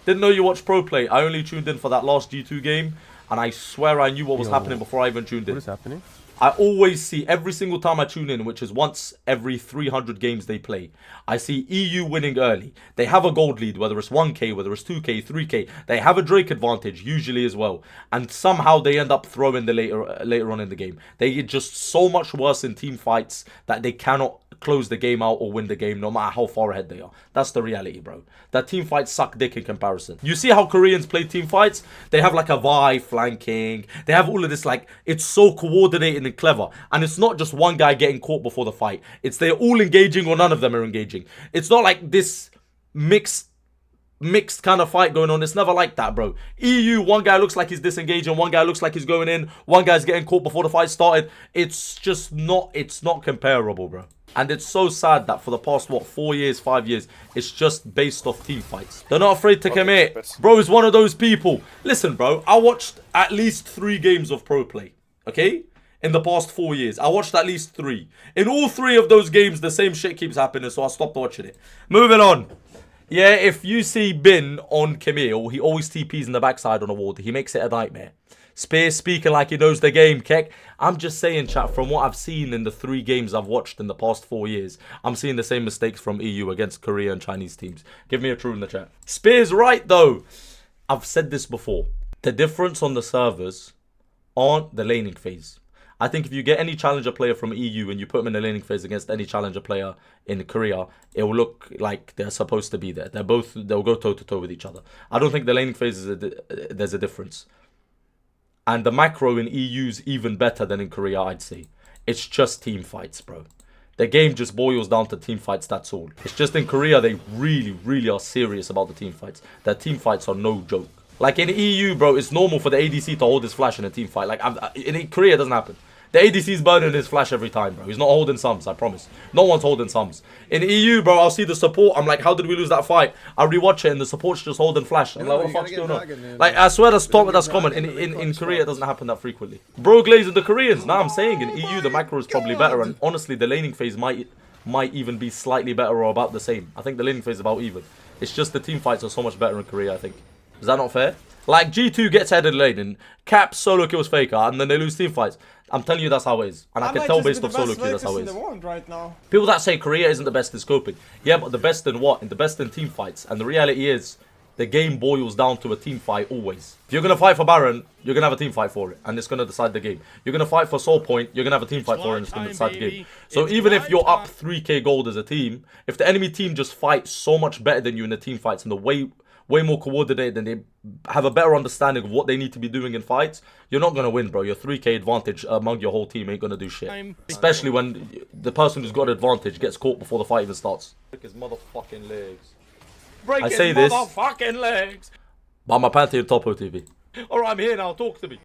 Didn't know you watched Pro Play. I only tuned in for that last G2 game, and I swear I knew what was happening before I even tuned in. What is happening? I always see, every single time I tune in, which is once every 300 games they play, I see EU winning early. They have a gold lead, whether it's 1k, whether it's 2k, 3k. They have a Drake advantage, usually as well. And somehow they end up throwing the later on in the game. They get just so much worse in team fights that they cannot close the game out or win the game no matter how far ahead they are. That's the reality, bro. That team fights suck dick in comparison. You see how Koreans play team fights? They have like a Vi flanking. They have all of this, like, it's so coordinated and clever. And it's not just one guy getting caught before the fight. It's they're all engaging or none of them are engaging. It's not like this mixed kind of fight going on. It's never like that, bro. EU, one guy looks like he's disengaging, one guy looks like he's going in, one guy's getting caught before the fight started. It's just not, it's not comparable, bro. And it's so sad that for the past, what, 4 years, 5 years, it's just based off team fights. They're not afraid to commit. Bro is one of those people. Listen, bro, I watched at least 3 games of Pro Play, okay? In the past 4 years. I watched at least 3. In all 3 of those games, the same shit keeps happening, so I stopped watching it. Moving on. Yeah, if you see Bin on Camille, he always TPs in the backside on a ward. He makes it a nightmare. Spear speaking like he knows the game, Keck. I'm just saying, chat, from what I've seen in the 3 games I've watched in the past 4 years, I'm seeing the same mistakes from EU against Korea and Chinese teams. Give me a true in the chat. Spear's right, though. I've said this before. The difference on the servers aren't the laning phase. I think if you get any challenger player from EU and you put them in the laning phase against any challenger player in Korea, it will look like they're supposed to be there. They'll go toe-to-toe with each other. I don't think the laning phase there's a difference. And the macro in EU's even better than in Korea, I'd say. It's just team fights, bro. The game just boils down to team fights, that's all. It's just in Korea, they really, really are serious about the team fights. Their team fights are no joke. Like in EU, bro, it's normal for the ADC to hold his flash in a team fight. Like in Korea, it doesn't happen. The ADC's burning his flash every time, bro. He's not holding sums, I promise. No one's holding sums. In EU, bro, I'll see the support. I'm like, how did we lose that fight? I rewatch it and the support's just holding flash. I'm like, what the fuck's going on? Like, I swear that's common. In Korea, it doesn't happen that frequently. Bro, glazing the Koreans. Now I'm saying in EU, the macro is probably better. And honestly, the laning phase might even be slightly better or about the same. I think the laning phase is about even. It's just the team fights are so much better in Korea, I think. Is that not fair? Like, G2 gets headed lane and Cap solo kills Faker and then they lose team fights. I'm telling you that's how it is. And I can tell based off solo queue that's how it is. Right now. People that say Korea isn't the best in scoping. Yeah, but the best in what? The best in team fights. And the reality is, the game boils down to a team fight always. If you're going to fight for Baron, you're going to have a team fight for it. And it's going to decide the game. You're going to fight for Soul Point, you're going to have a team fight for it and it's going to decide the game. So even if you're up 3k gold as a team, if the enemy team just fights so much better than you in the team fights and the way more coordinated and they have a better understanding of what they need to be doing in fights, you're not going to win, bro. Your 3k advantage among your whole team ain't going to do shit. Especially when the person who's got advantage gets caught before the fight even starts. Break his motherfucking legs. Break his motherfucking legs. But I'm a Pantheon Topo TV. Alright, I'm here now. Talk to me.